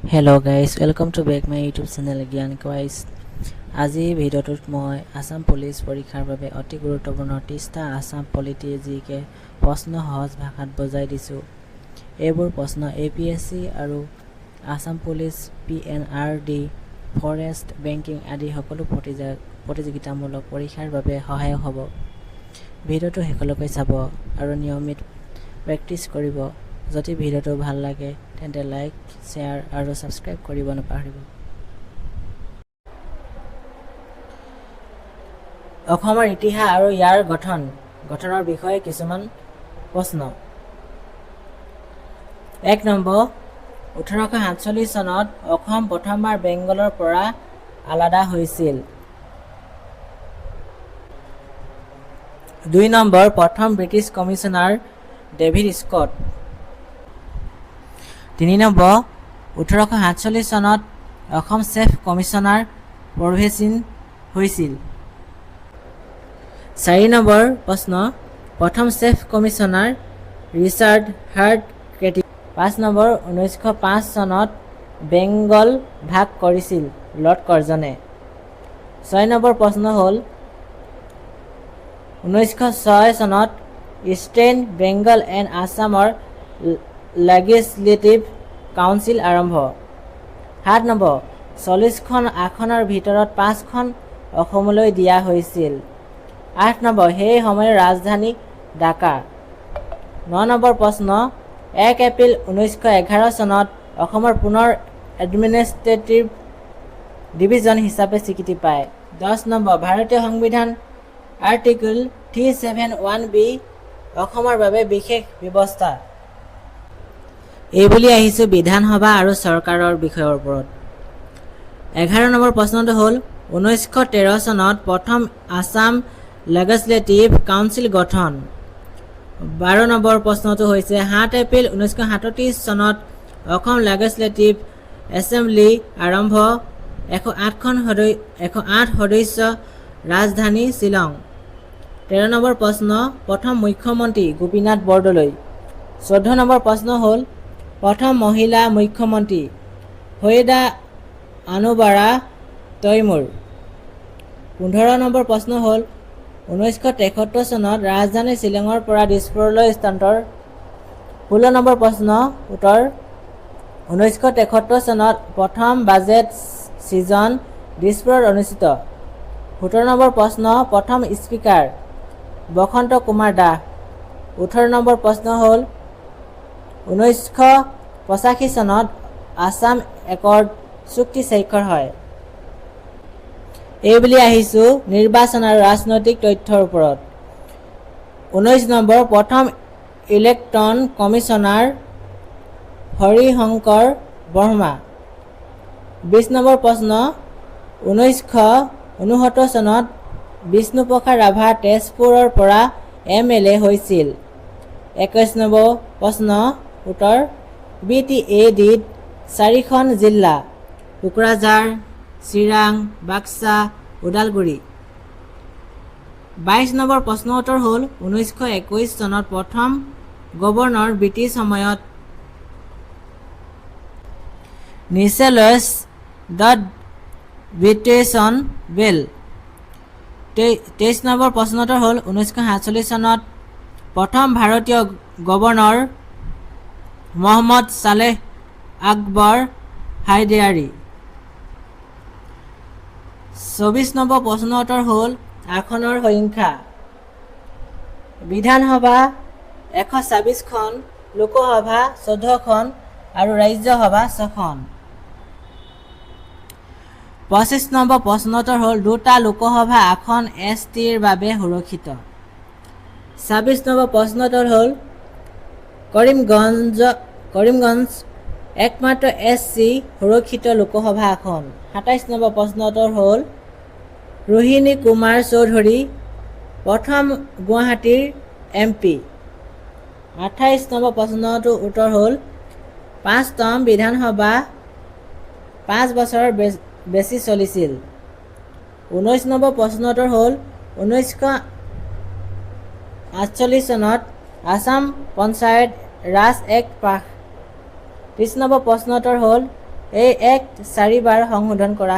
Hello guys, welcome to back my YouTube channel Gyan Quiz. আজি ভিডিঅ'টোত মই Assam police পৰীক্ষাৰ বাবে অতি গুৰুত্বপূৰ্ণ 30টা আসাম পলিটি জিকে প্ৰশ্ন সহজ ভাষাত বুজাই দিছো। এইবোৰ প্ৰশ্ন APSC আৰু Assam police PNRD forest banking আদি সকলো প্ৰতিযোগিতামূলক পৰীক্ষাৰ বাবে সহায়ক হ'ব। ভিডিঅ'টো শেষলৈকে চাব আৰু নিয়মিত প্ৰেক্টিছ কৰিব। যদি ভিডিঅ'টো ভাল লাগে তেন্তে লাইক, শ্বেয়াৰ আৰু সাবস্ক্ৰাইব কৰিব নাপাহৰিব। অসমৰ ইতিহাস আৰু ইয়াৰ গঠনৰ বিষয়ে কিছুমান প্ৰশ্ন। 1 নম্বৰ 1847 চনত অসম প্ৰথমবাৰ বেংগলৰ পৰা আলাদা হৈছিল। 2 নম্বৰ প্ৰথম British commissioner David Scott. 3 number 1847 চনত অসম চেফ কমিছনাৰ প্ৰভেচিন হৈছিল। 4 নম্বৰ প্ৰশ্ন প্ৰথম chief commissioner Richard Hart Keatinge. 5 নম্বৰ 1905 চনত বেংগল ভাগ কৰিছিল লৰ্ড কাৰ্জনে। 6 নম্বৰ প্ৰশ্ন হ'ল 1906 চনত ইষ্টাৰ্ণ বেংগল এণ্ড আসামৰ লেজিছলেটিভ কাউন্সিল আৰম্ভ। 7 নম্বৰ 40খন আসনৰ ভিতৰত 5খন অসমলৈ দিয়া হৈছিল। 8 নম্বৰ সেই সময়ৰ ৰাজধানী ঢাকা। 9 নম্বৰ প্ৰশ্ন 1 এপ্ৰিল 1911 চনত অসমৰ পুনৰ এডমিনিষ্ট্ৰেটিভ ডিভিজন হিচাপে স্বীকৃতি পায়। 10 নম্বৰ ভাৰতীয় সংবিধান আৰ্টিকল 371B অসমৰ বাবে বিশেষ ব্যৱস্থা। এইবুলি আহিছো বিধানসভা আৰু চৰকাৰৰ বিষয়ৰ ওপৰত। 11 নম্বৰ প্ৰশ্নটো হ'ল 1913 চনত প্ৰথম আসাম লেজিছলেটিভ কাউন্সিল গঠন। 12 নম্বৰ প্ৰশ্নটো হৈছে 7 এপ্ৰিল 1937 চনত অসম লেজিছলেটিভ এছেম্বলি আৰম্ভ। 108 সদস্য, ৰাজধানী শ্বিলং। 13 নম্বৰ প্ৰশ্ন প্ৰথম মুখ্যমন্ত্ৰী গোপীনাথ বৰদলৈ। 14 নম্বৰ প্ৰশ্ন হ'ল প্ৰথম মহিলা মুখ্যমন্ত্ৰী হৈদা আনুবাৰা তৈমুৰ। 15 নম্বৰ প্ৰশ্ন হ'ল 1973 চনত ৰাজধানী শ্বিলঙৰ পৰা দিছপুৰলৈ স্থানান্তৰ। 16 নম্বৰ প্ৰশ্ন উত্তৰ 1973 চনত প্ৰথম বাজেট ছিজন দিছপুৰত অনুষ্ঠিত। 17 নম্বৰ প্ৰশ্ন প্ৰথম স্পীকাৰ বসন্ত কুমাৰ দাস। 18 নম্বৰ প্ৰশ্ন হ'ল 1985 চনত আসাম একৰ্ড চুক্তি স্বাক্ষৰ হয়। এইবুলি আহিছো নিৰ্বাচন আৰু ৰাজনৈতিক তথ্যৰ ওপৰত। 19 নম্বৰ প্ৰথম ইলেক্ট্ৰন কমিছনাৰ হৰিশংকৰ বৰ্মা। 20 নম্বৰ প্ৰশ্ন 1969 চনত বিষ্ণুপ্ৰসাদ ৰাভা তেজপুৰৰ পৰা MLA হৈছিল। 21 নম্বৰ প্ৰশ্ন উত্তৰ BTADত 4খন জিলা কোকৰাঝাৰ, চিৰাং, বাক্সা, ওদালগুৰি। 22 নম্বৰ প্ৰশ্ন উত্তৰ হ'ল 1921 চনত প্ৰথম গভৰ্ণৰ ব্ৰিটিছ সময়ত নিচেলছ দ্য ব্ৰিটিছন বেল। 23 নম্বৰ প্ৰশ্ন উত্তৰ হ'ল 1947 চনত প্ৰথম ভাৰতীয় গভৰ্ণৰ মহম্মদ ছালেহ আকবৰ হাইদাৰী। 24 নম্বৰ প্ৰশ্ন উত্তৰ হ'ল আসনৰ সংখ্যা। বিধানসভা 126খন, লোকসভা 14খন আৰু ৰাজ্যসভা 6খন। 25 নম্বৰ প্ৰশ্ন উত্তৰ হ'ল 2টা লোকসভা আসন STৰ বাবে সুৰক্ষিত। 26 নম্বৰ প্ৰশ্ন উত্তৰ হ'ল কৰিমগঞ্জ একমাত্ৰ SC সুৰক্ষিত লোকসভা আসন। 27 নম্বৰ প্ৰশ্ন উত্তৰ হ'ল ৰোহিণী কুমাৰ চৌধুৰী প্ৰথম গুৱাহাটীৰ MP। 28 নম্বৰ প্ৰশ্নটো উত্তৰ হ'ল 5তম বিধানসভা 5 বছৰ বেছি চলিছিল। 19 নম্বৰ প্ৰশ্ন উত্তৰ হ'ল 1948 চনত আসাম পঞ্চায়ত ৰাজ এক্ট পাছ। 30 নম্বৰ প্ৰশ্ন উত্তৰ হ'ল এই এক্ট 4 বাৰ সংশোধন কৰা